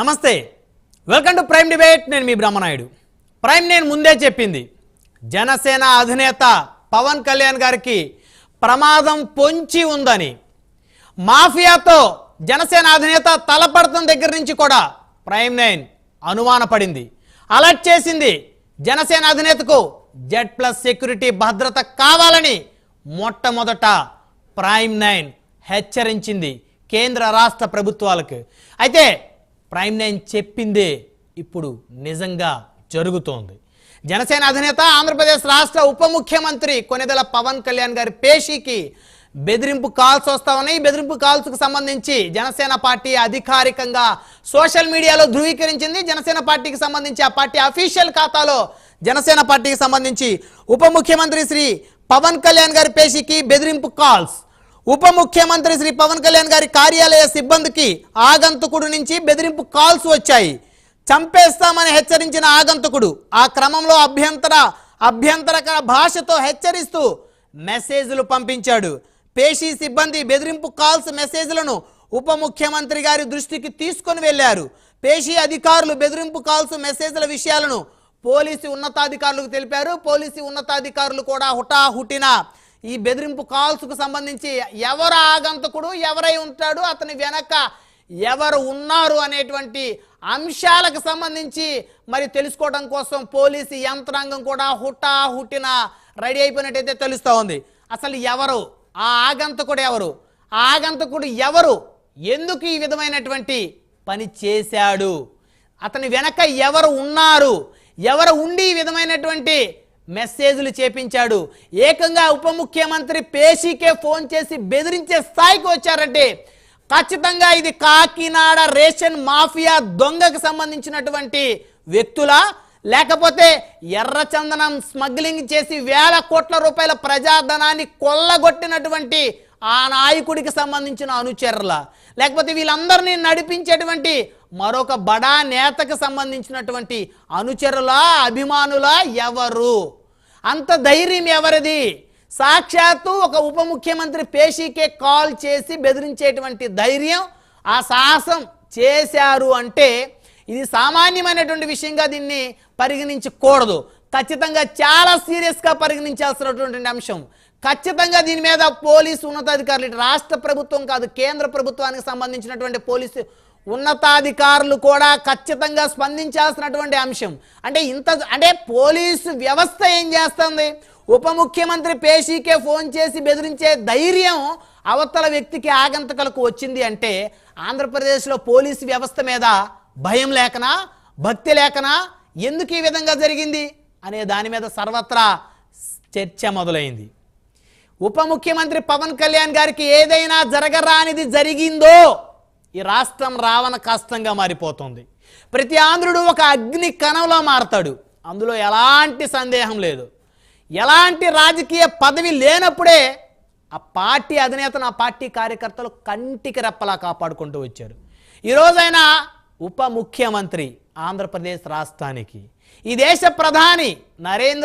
నమస్తే, welcome to prime debate. నేను మీ Brahmanaidu. Prime నేను ముందే చెప్పింది, జనసేన అధినేత పవన్ కళ్యాణ్ గారికి ప్రమాదం పొంచి ఉందని. మాఫియాతో జనసేన అధినేత తలపడతం దగ్గర నుంచి కూడా ప్రైమ్ నైన్ అనుమానపడింది, అలర్ట్ చేసింది. జనసేన అధినేతకు Z+ సెక్యూరిటీ భద్రత కావాలని మొట్టమొదట ప్రైమ్ నైన్ హెచ్చరించింది కేంద్ర రాష్ట్ర ప్రభుత్వాలకు. అయితే ప్రైమ్ నైన్ చెప్పిందే ఇప్పుడు నిజంగా జరుగుతోంది. జనసేన అధినేత ఆంధ్రప్రదేశ్ రాష్ట్ర ఉప ముఖ్యమంత్రి కొణిదెల పవన్ కళ్యాణ్ గారి పేషీకి బెదిరింపు కాల్స్ వస్తా ఉన్నాయి. ఈ బెదిరింపు కాల్స్కు సంబంధించి జనసేన పార్టీ అధికారికంగా సోషల్ మీడియాలో ధృవీకరించింది. జనసేన పార్టీకి సంబంధించి ఆ పార్టీ అఫీషియల్ ఖాతాలో జనసేన పార్టీకి సంబంధించి ఉప ముఖ్యమంత్రి శ్రీ పవన్ కళ్యాణ్ గారి పేషీకి బెదిరింపు కాల్స్. ఉప ముఖ్యమంత్రి శ్రీ పవన్ కళ్యాణ్ గారి కార్యాలయ సిబ్బందికి ఆగంతకుడు నుంచి బెదిరింపు కాల్స్ వచ్చాయి. చంపేస్తామని హెచ్చరించిన ఆగంతకుడు ఆ క్రమంలో అభ్యంతరకర భాషతో హెచ్చరిస్తూ మెసేజ్లు పంపించాడు. పేషీ సిబ్బంది బెదిరింపు కాల్స్ మెసేజ్లను ఉప ముఖ్యమంత్రి గారి దృష్టికి తీసుకొని వెళ్లారు. పేషీ అధికారులు బెదిరింపు కాల్స్ మెసేజ్ల విషయాలను పోలీసు ఉన్నతాధికారులకు తెలిపారు. పోలీసు ఉన్నతాధికారులు కూడా హుటాహుటిన ఈ బెదిరింపు కాల్స్కు సంబంధించి ఎవరు ఆగంతకుడు, ఎవరై ఉంటాడు, అతని వెనక ఎవరు ఉన్నారు అనేటువంటి అంశాలకు సంబంధించి మరి తెలుసుకోవడం కోసం పోలీసు యంత్రాంగం కూడా హుటాహుటిన రెడీ అయిపోయినట్టయితే తెలుస్తూ ఉంది. అసలు ఎవరు ఆ ఆగంతకుడు, ఆగంతకుడు ఎవరు, ఎందుకు ఈ విధమైనటువంటి పని చేశాడు, అతని వెనక ఎవరు ఉన్నారు, ఎవరు ఉండి ఈ విధమైనటువంటి మెసేజ్లు చేపించాడు. ఏకంగా ఉప ముఖ్యమంత్రి పేషీకే ఫోన్ చేసి బెదిరించే స్థాయికి వచ్చారంటే ఖచ్చితంగా ఇది కాకినాడ రేషన్ మాఫియా దొంగకు సంబంధించినటువంటి వ్యక్తుల, లేకపోతే ఎర్రచందనం స్మగ్లింగ్ చేసి వేల కోట్ల రూపాయల ప్రజాధనాన్ని కొల్లగొట్టినటువంటి ఆ నాయకుడికి సంబంధించిన అనుచరుల, లేకపోతే వీళ్ళందరినీ నడిపించేటువంటి మరొక బడా నేతకు సంబంధించినటువంటి అనుచరుల, అభిమానుల, ఎవరు? అంత ధైర్యం ఎవరిది? సాక్షాత్తు ఒక ఉప ముఖ్యమంత్రి పేషీకే కాల్ చేసి బెదిరించేటువంటి ధైర్యం, ఆ సాహసం చేశారు అంటే ఇది సామాన్యమైనటువంటి విషయంగా దీన్ని పరిగణించకూడదు. ఖచ్చితంగా చాలా సీరియస్గా పరిగణించాల్సినటువంటి అంశం. ఖచ్చితంగా దీని మీద పోలీసు ఉన్నతాధికారులు, రాష్ట్ర ప్రభుత్వం కాదు కేంద్ర ప్రభుత్వానికి సంబంధించినటువంటి పోలీసు ఉన్నతాధికారులు కూడా ఖచ్చితంగా స్పందించాల్సినటువంటి అంశం. అంటే పోలీసు వ్యవస్థ ఏం చేస్తుంది? ఉప ముఖ్యమంత్రి పేషీకే ఫోన్ చేసి బెదిరించే ధైర్యం అవతల వ్యక్తికి ఆగంతకులకు వచ్చింది అంటే ఆంధ్రప్రదేశ్లో పోలీసు వ్యవస్థ మీద భయం లేకనా, భక్తి లేకనా, ఎందుకు ఈ విధంగా జరిగింది అనే దాని మీద సర్వత్రా చర్చ మొదలైంది. ఉప ముఖ్యమంత్రి పవన్ కళ్యాణ్ గారికి ఏదైనా జరగరానిది జరిగిందో ఈ రాష్ట్రం రావణ కష్టంగా మారిపోతుంది. ప్రతి ఆంధ్రుడు ఒక అగ్ని కణంలో మారతాడు, అందులో ఎలాంటి సందేహం లేదు. ఎలాంటి రాజకీయ పదవి లేనప్పుడే ఆ పార్టీ అధినేతను, ఆ పార్టీ కార్యకర్తలు కంటికి రెప్పలా కాపాడుకుంటూ వచ్చారు. ఈరోజైనా ఉప ముఖ్యమంత్రి ఆంధ్రప్రదేశ్ రాష్ట్రానికి, ఈ దేశ ప్రధాని నరేంద్ర